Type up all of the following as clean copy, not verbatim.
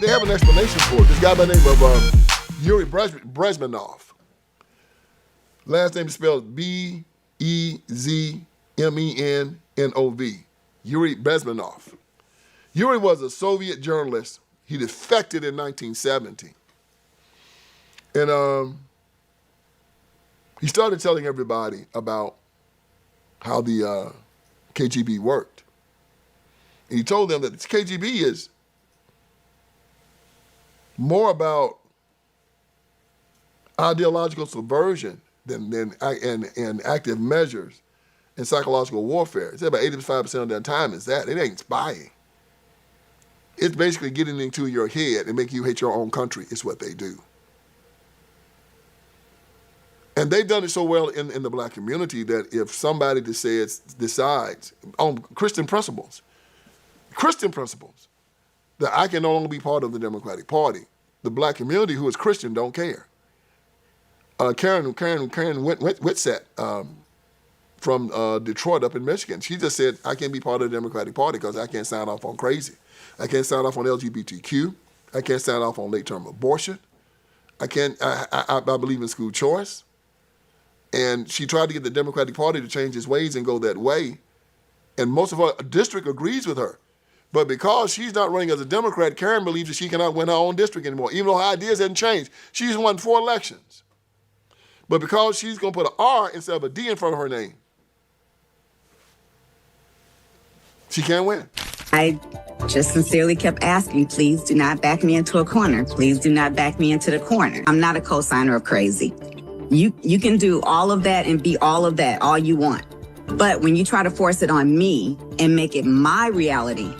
They have an explanation for it. This guy by the name of Yuri Bezmenov. Last name is spelled B-E-Z-M-E-N-N-O-V. Yuri Bezmenov. Yuri was a Soviet journalist. He defected in 1970. And he started telling everybody about how the KGB worked. And he told them that the KGB is more about ideological subversion than active measures and psychological warfare. It's about 85% of their time is that. It ain't spying. It's basically getting into your head and making you hate your own country is what they do. And they've done it so well in the black community that if somebody decides on Christian principles, that I can no longer be part of the Democratic Party, the black community who is Christian don't care. Karen Whitsett from Detroit up in Michigan, she just said, I can't be part of the Democratic Party because I can't sign off on crazy. I can't sign off on LGBTQ. I can't sign off on late-term abortion. I believe in school choice. And she tried to get the Democratic Party to change its ways and go that way. And most of her district agrees with her. But because she's not running as a Democrat, Karen believes that she cannot win her own district anymore, even though her ideas haven't changed. She's won 4 elections. But because she's going to put an R instead of a D in front of her name, she can't win. I just sincerely kept asking, please do not back me into a corner. Please do not back me into the corner. I'm not a co-signer of crazy. You can do all of that and be all of that all you want. But when you try to force it on me and make it my reality,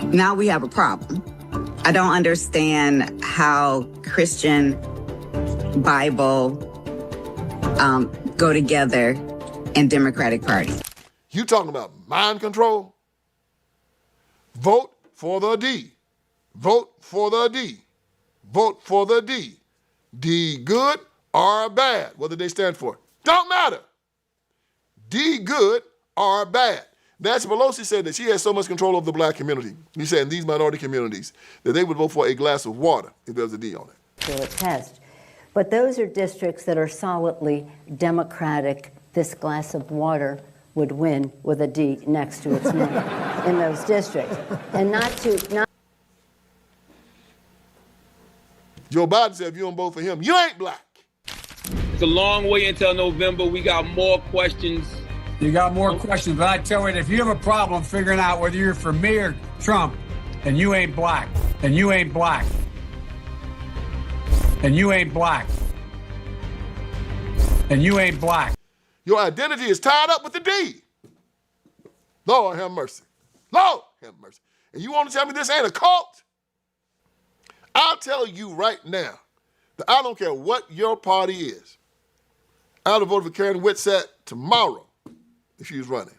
now we have a problem. I don't understand how Christian, Bible go together in Democratic Party. You talking about mind control? Vote for the D. Vote for the D. Vote for the D. D good or bad. What do they stand for? Don't matter. D good or bad. Nancy Pelosi said that she has so much control of the black community. You said in these minority communities that they would vote for a glass of water if there was a D on it. A test. But those are districts that are solidly Democratic. This glass of water would win with a D next to its name in those districts. And not. Joe Biden said if you don't vote for him, you ain't black. It's a long way until November. We got more questions. You got more questions, but I tell you, if you have a problem figuring out whether you're for me or Trump, and you ain't black, and you ain't black, and you ain't black, and you ain't black. Your identity is tied up with the D. Lord have mercy. Lord have mercy. And you want to tell me this ain't a cult? I'll tell you right now that I don't care what your party is. I'd have voted for Karen Whitsett tomorrow if she was running.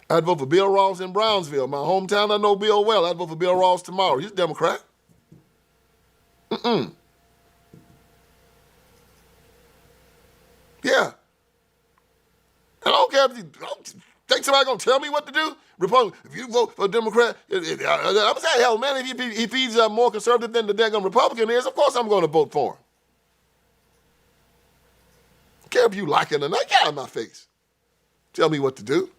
I'd vote for Bill Ross in Brownsville, my hometown. I know Bill well. I'd vote for Bill Ross tomorrow. He's a Democrat. Yeah. I don't care if you think somebody's going to tell me what to do. Republican, if you vote for a Democrat, I'm going to say, hell, man, if he's more conservative than the daggone Republican is, of course I'm going to vote for him. I don't care if you like it or not. Get out of my face. Tell me what to do.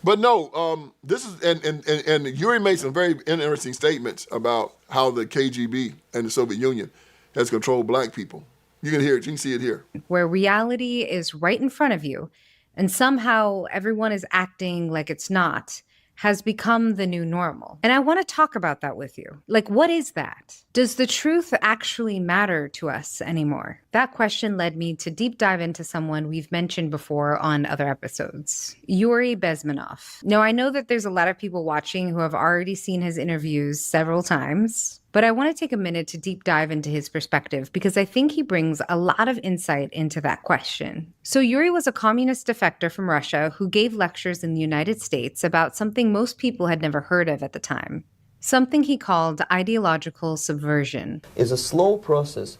But no, this is, and Yuri made some very interesting statements about how the KGB and the Soviet Union has controlled black people. You can hear it. You can see it here. Where reality is right in front of you, and somehow everyone is acting like it's not, has become the new normal. And I want to talk about that with you. Like, what is that? Does the truth actually matter to us anymore? That question led me to deep dive into someone we've mentioned before on other episodes, Yuri Bezmenov. Now, I know that there's a lot of people watching who have already seen his interviews several times, but I want to take a minute to deep dive into his perspective because I think he brings a lot of insight into that question. So Yuri was a communist defector from Russia who gave lectures in the United States about something most people had never heard of at the time, something he called ideological subversion. Is a slow process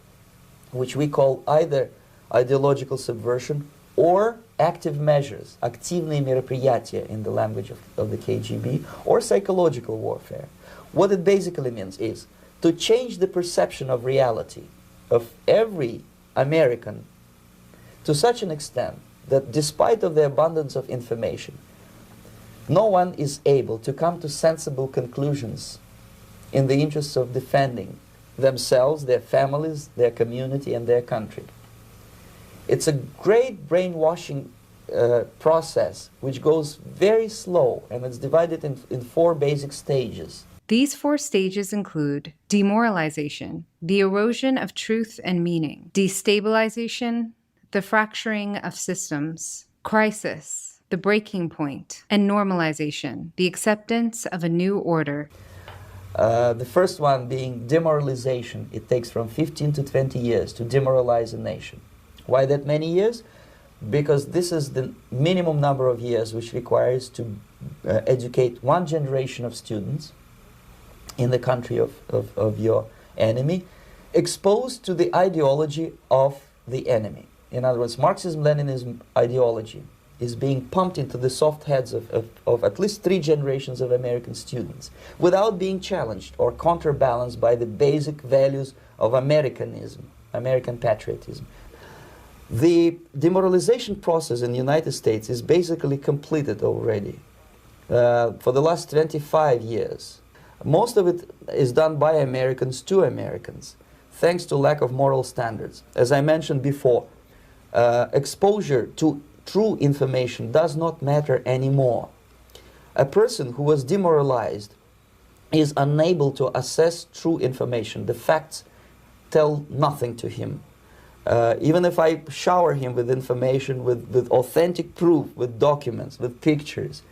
which we call either ideological subversion or active measures, активные мероприятия in the language of the KGB, or psychological warfare. What it basically means is to change the perception of reality of every American to such an extent that despite of the abundance of information, no one is able to come to sensible conclusions in the interests of defending themselves, their families, their community, and their country. It's a great brainwashing process which goes very slow, and it's divided in 4 basic stages. These 4 stages include demoralization, the erosion of truth and meaning, destabilization, the fracturing of systems, crisis, the breaking point, and normalization, the acceptance of a new order. The first one being demoralization. It takes from 15 to 20 years to demoralize a nation. Why that many years? Because this is the minimum number of years which requires to educate 1 generation of students in the country of your enemy, exposed to the ideology of the enemy. In other words, Marxism-Leninism ideology is being pumped into the soft heads of at least 3 generations of American students without being challenged or counterbalanced by the basic values of Americanism, American patriotism. The demoralization process in the United States is basically completed already for the last 25 years. Most of it is done by Americans to Americans, thanks to lack of moral standards. As I mentioned before, exposure to true information does not matter anymore. A person who was demoralized is unable to assess true information. The facts tell nothing to him. Even if I shower him with information, with authentic proof, with documents, with pictures,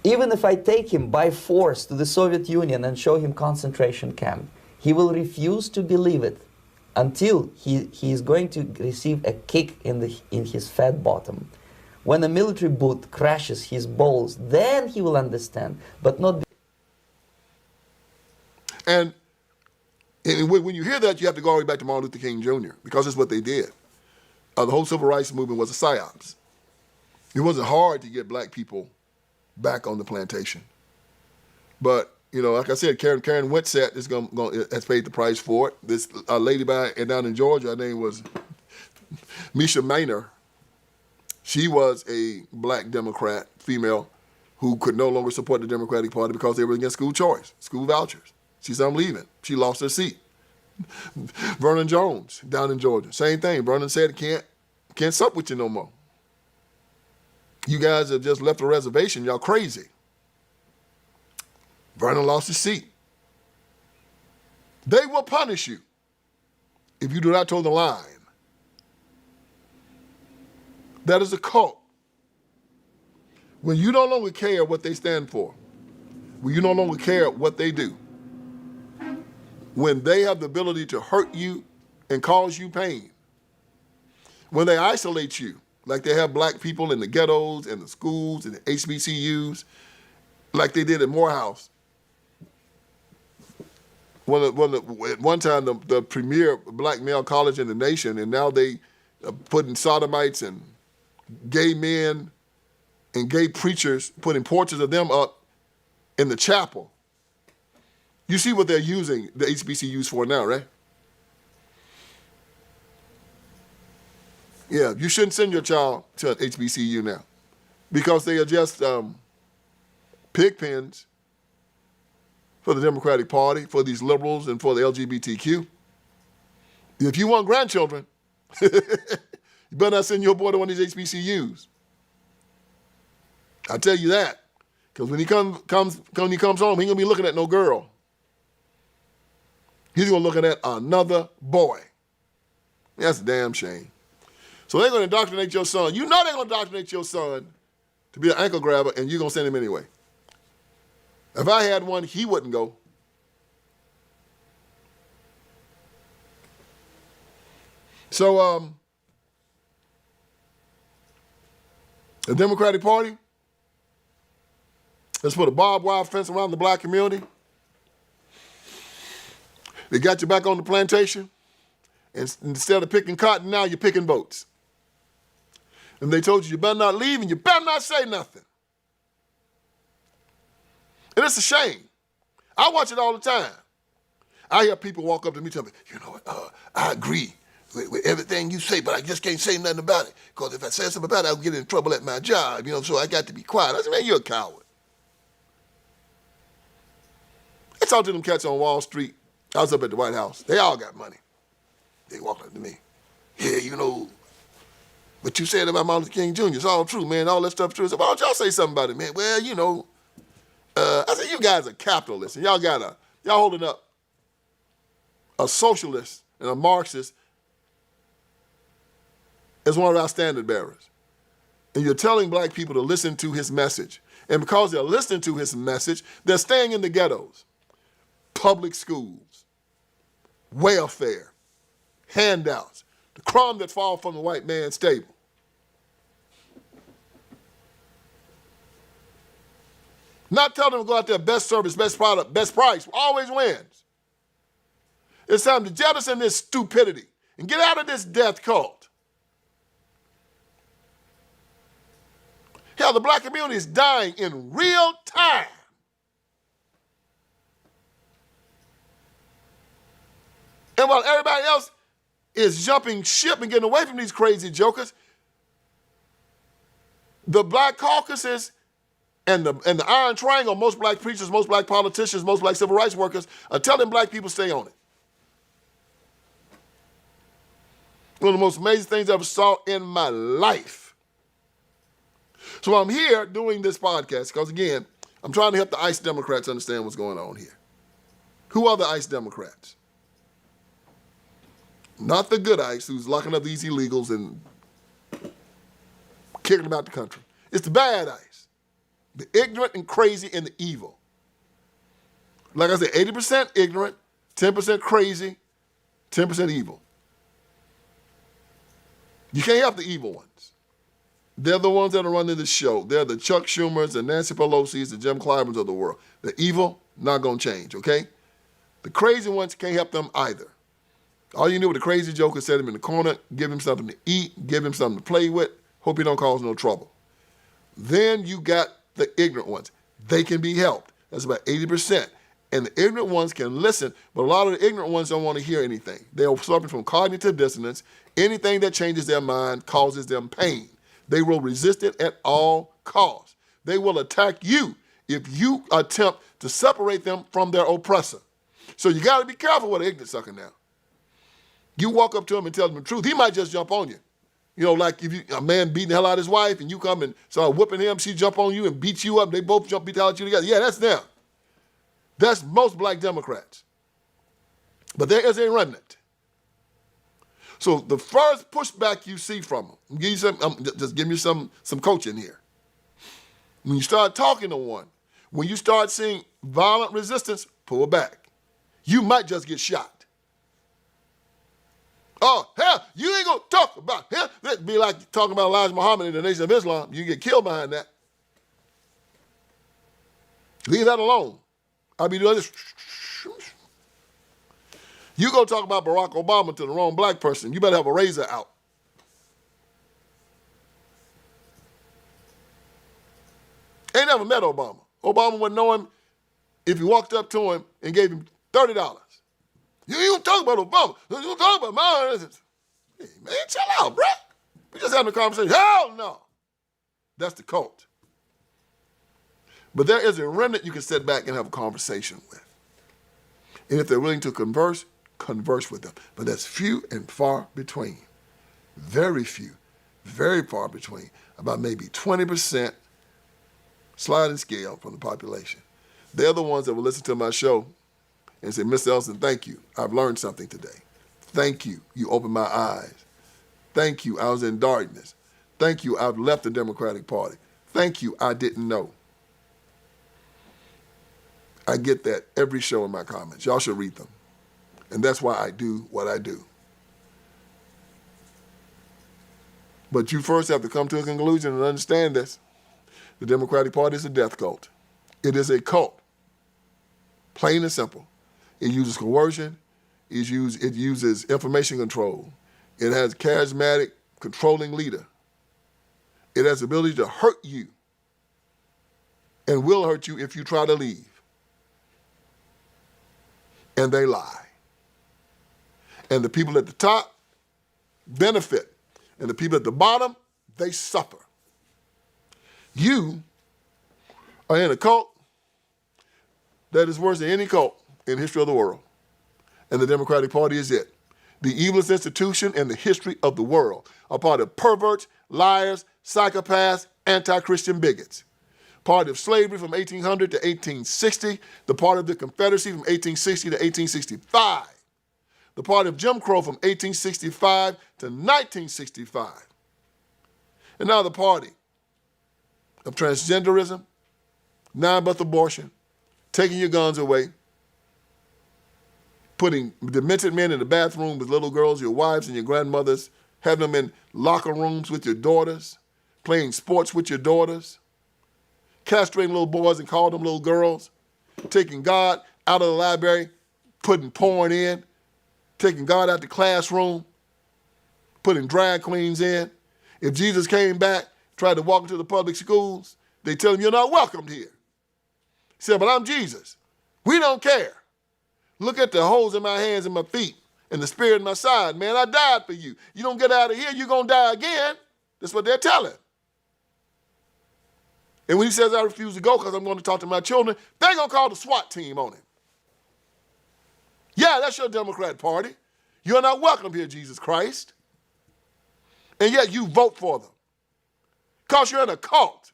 even if I take him by force to the Soviet Union and show him concentration camp, he will refuse to believe it until he is going to receive a kick in his fat bottom. When a military boot crashes his balls, then he will understand, but not. And when you hear that, you have to go all the way back to Martin Luther King Jr., because it's what they did. The whole civil rights movement was a psyops. It wasn't hard to get black people back on the plantation. But, you know, like I said, Karen Whitsett is has paid the price for it. This lady down in Georgia, her name was Misha Maynor. She was a black Democrat, female, who could no longer support the Democratic Party because they were against school choice, school vouchers. She said, I'm leaving. She lost her seat. Vernon Jones, down in Georgia, same thing. Vernon said, can't sup with you no more. You guys have just left a reservation. Y'all crazy. Vernon lost his seat. They will punish you if you do not toe the line. That is a cult. When you no longer care what they stand for, when you no longer care what they do, when they have the ability to hurt you and cause you pain, when they isolate you, like they have black people in the ghettos and the schools and the HBCUs, like they did at Morehouse. At one time, the premier black male college in the nation, and now they are putting sodomites and gay men and gay preachers, putting portraits of them up in the chapel. You see what they're using the HBCUs for now, right? Yeah, you shouldn't send your child to an HBCU now because they are just pig pens for the Democratic Party, for these liberals, and for the LGBTQ. If you want grandchildren, you better not send your boy to one of these HBCUs. I tell you that, because when he comes home, he ain't gonna be looking at no girl. He's gonna look at another boy. That's a damn shame. So they're gonna indoctrinate your son. You know they're gonna indoctrinate your son to be an ankle grabber, and you're gonna send him anyway. If I had one, he wouldn't go. So the Democratic Party, let's put a barbed wire fence around the black community. They got you back on the plantation. And instead of picking cotton now, you're picking votes. And they told you better not leave and you better not say nothing. And it's a shame. I watch it all the time. I hear people walk up to me and tell me, you know what, I agree with everything you say, but I just can't say nothing about it. Because if I say something about it, I'll get in trouble at my job, so I got to be quiet. I said, man, you're a coward. I talked to them cats on Wall Street. I was up at the White House. They all got money. They walked up to me. Yeah, what you said about Martin Luther King Jr. is all true, man. All that stuff's true. I said, why don't y'all say something about it, man? Well, I said, you guys are capitalists, and y'all holding up a socialist and a Marxist as one of our standard bearers. And you're telling black people to listen to his message. And because they're listening to his message, they're staying in the ghettos, public schools, welfare, handouts, the crumb that fall from the white man's table. Not telling them to go out there, best service, best product, best price, always wins. It's time to jettison this stupidity and get out of this death cult. Hell, the black community is dying in real time. And while everybody else is jumping ship and getting away from these crazy jokers, the black caucuses and the Iron Triangle, most black preachers, most black politicians, most black civil rights workers are telling black people stay on it. One of the most amazing things I ever saw in my life. So I'm here doing this podcast because, again, I'm trying to help the ICE Democrats understand what's going on here. Who are the ICE Democrats? Not the good ICE who's locking up these illegals and kicking them out the country. It's the bad ICE, the ignorant and crazy and the evil. Like I said, 80% ignorant, 10% crazy, 10% evil. You can't have the evil ones. They're the ones that are running the show. They're the Chuck Schumers, the Nancy Pelosi's, the Jim Clybers of the world. The evil, not going to change, okay? The crazy ones can't help them either. All you knew was the crazy joker set him in the corner, give him something to eat, give him something to play with, hope he don't cause no trouble. Then you got the ignorant ones. They can be helped. That's about 80%. And the ignorant ones can listen, but a lot of the ignorant ones don't want to hear anything. They're suffering from cognitive dissonance. Anything that changes their mind causes them pain. They will resist it at all costs. They will attack you if you attempt to separate them from their oppressor. So you got to be careful with an ignorant sucker now. You walk up to him and tell him the truth, he might just jump on you. Like if a man beating the hell out of his wife and you come and start whooping him, she jump on you and beat you up, they both beat the hell out of you together. Yeah, that's them. That's most black Democrats. But there is a remnant. So the first pushback you see from them, just give me some coaching here. When you start talking to one, when you start seeing violent resistance, pull back. You might just get shot. Oh, hell, you ain't going to talk about him. That'd be like talking about Elijah Muhammad in the Nation of Islam. You get killed behind that. Leave that alone. I'll be doing this. You go talk about Barack Obama to the wrong black person, you better have a razor out. Ain't never met Obama. Obama wouldn't know him if you walked up to him and gave him $30. You ain't talk about Obama. You talk about my. Hey, man, chill out, bruh. We just having a conversation. Hell no. That's the cult. But there is a remnant you can sit back and have a conversation with. And if they're willing to converse with them. But that's few and far between. Very few, very far between. About maybe 20% sliding scale from the population. They're the ones that will listen to my show and say, Mr. Ellison, thank you. I've learned something today. Thank you. You opened my eyes. Thank you. I was in darkness. Thank you. I've left the Democratic Party. Thank you. I didn't know. I get that every show in my comments. Y'all should read them. And that's why I do what I do. But you first have to come to a conclusion and understand this. The Democratic Party is a death cult. It is a cult. Plain and simple. It uses coercion. It uses information control. It has a charismatic, controlling leader. It has the ability to hurt you and will hurt you if you try to leave. And they lie. And the people at the top benefit. And the people at the bottom, they suffer. You are in a cult that is worse than any cult in the history of the world. And the Democratic Party is it. The evilest institution in the history of the world. A party of perverts, liars, psychopaths, anti-Christian bigots. Party of slavery from 1800 to 1860. The party of the Confederacy from 1860 to 1865. The party of Jim Crow from 1865 to 1965. And now the party of transgenderism, non-birth abortion, taking your guns away, putting demented men in the bathroom with little girls, your wives and your grandmothers, having them in locker rooms with your daughters, playing sports with your daughters, castrating little boys and calling them little girls, taking God out of the library, putting porn in, taking God out the classroom, putting drag queens in. If Jesus came back, tried to walk into the public schools, they tell him, you're not welcomed here. He said, but I'm Jesus. We don't care. Look at the holes in my hands and my feet and the spear in my side. Man, I died for you. You don't get out of here, you're going to die again. That's what they're telling. And when he says, I refuse to go because I'm going to talk to my children, they're going to call the SWAT team on him. Yeah, that's your Democrat Party. You're not welcome here, Jesus Christ. And yet you vote for them because you're in a cult.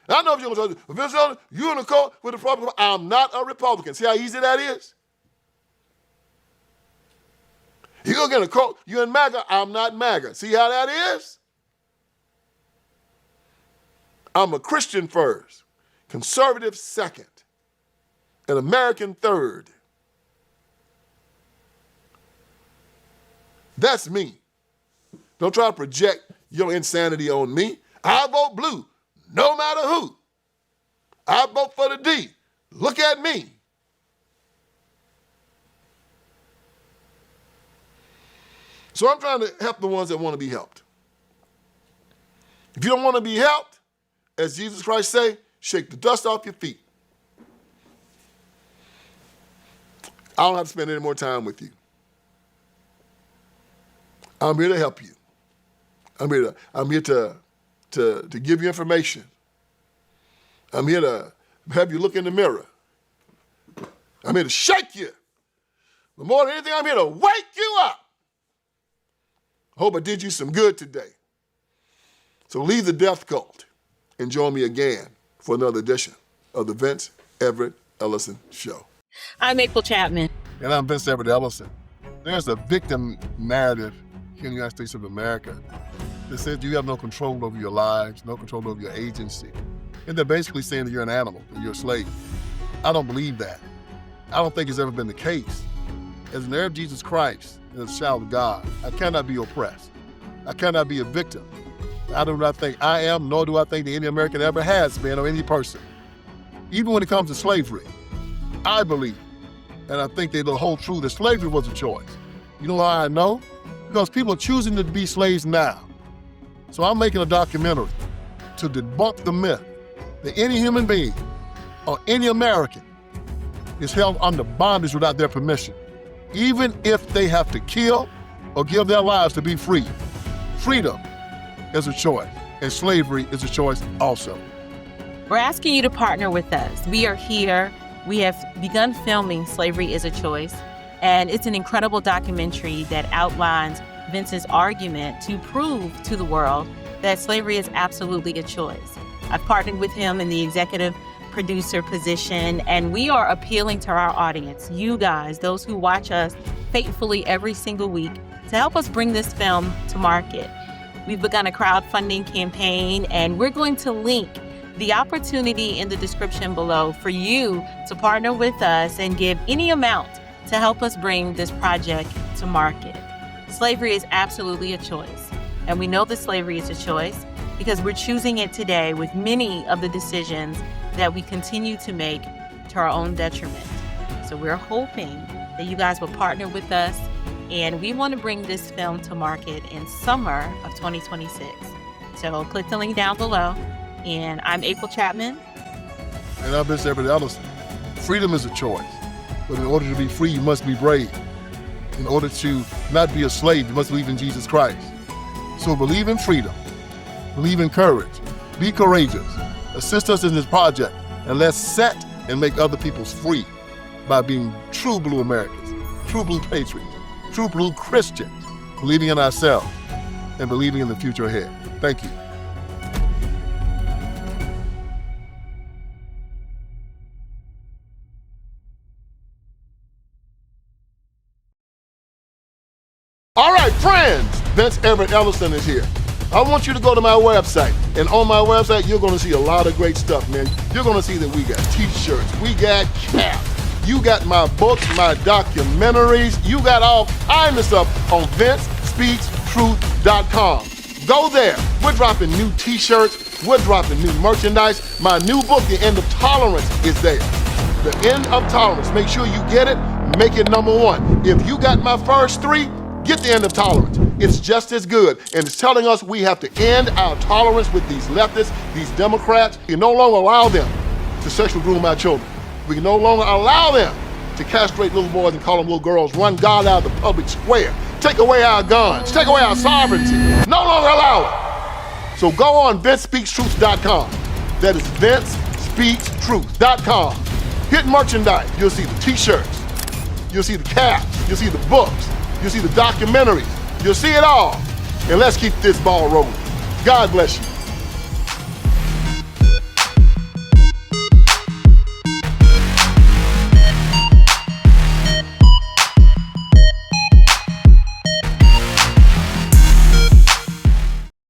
And I know if you're going to say, Vince, you're in a cult with a Republican. I'm not a Republican. See how easy that is? You're going to get in a cult. You're in MAGA. I'm not MAGA. See how that is? I'm a Christian first, conservative second, an American third. That's me. Don't try to project your insanity on me. I vote blue, no matter who. I vote for the D. Look at me. So I'm trying to help the ones that want to be helped. If you don't want to be helped, as Jesus Christ say, shake the dust off your feet. I don't have to spend any more time with you. I'm here to help you. I'm here to give you information. I'm here to have you look in the mirror. I'm here to shake you. But more than anything, I'm here to wake you up. Hope I did you some good today. So leave the death cult and join me again for another edition of the Vince Everett Ellison Show. I'm April Chapman. And I'm Vince Everett Ellison. There's a victim narrative here in the United States of America that says you have no control over your lives, no control over your agency. And they're basically saying that you're an animal, that you're a slave. I don't believe that. I don't think it's ever been the case. As an heir of Jesus Christ, and as a child of God, I cannot be oppressed. I cannot be a victim. I do not think I am, nor do I think that any American ever has been, or any person. Even when it comes to slavery, I believe, and I think they will hold true, that slavery was a choice. You know how I know? Because people are choosing to be slaves now. So I'm making a documentary to debunk the myth that any human being or any American is held under bondage without their permission, even if they have to kill or give their lives to be free. Freedom is a choice, and slavery is a choice also. We're asking you to partner with us. We are here. We have begun filming Slavery is a Choice, and it's an incredible documentary that outlines Vince's argument to prove to the world that slavery is absolutely a choice. I've partnered with him in the executive producer position, and we are appealing to our audience, you guys, those who watch us faithfully every single week, to help us bring this film to market. We've begun a crowdfunding campaign, and we're going to link the opportunity in the description below for you to partner with us and give any amount to help us bring this project to market. Slavery is absolutely a choice, and we know that slavery is a choice because we're choosing it today with many of the decisions that we continue to make to our own detriment. So we're hoping that you guys will partner with us, and we want to bring this film to market in summer of 2026. So click the link down below. And I'm April Chapman. And I'm VinceEverettEllison. Freedom is a choice, but in order to be free, you must be brave. In order to not be a slave, you must believe in Jesus Christ. So believe in freedom, believe in courage, be courageous, assist us in this project, and let's set and make other people free by being true blue Americans, true blue patriots, true blue Christians, believing in ourselves and believing in the future ahead. Thank you. All right, friends, VinceEverettEllison is here. I want you to go to my website, and on my website, you're gonna see a lot of great stuff, man. You're gonna see that we got t-shirts, we got caps, you got my books, my documentaries, you got all kinds of stuff on VinceSpeaksTruth.com. Go there. We're dropping new t-shirts, we're dropping new merchandise. My new book, The End of Tolerance, is there. The End of Tolerance. Make sure you get it, make it #1. If you got my first 3, get The End of Tolerance. It's just as good, and it's telling us we have to end our tolerance with these leftists, these Democrats. We can no longer allow them to sexually groom our children. We can no longer allow them to castrate little boys and call them little girls, run God out of the public square, take away our guns, take away our sovereignty. No longer allow it. So go on VinceSpeaksTruth.com. That is VinceSpeaksTruth.com. Hit merchandise. You'll see the t-shirts. You'll see the caps. You'll see the books. You'll see the documentaries. You'll see it all. And let's keep this ball rolling. God bless you.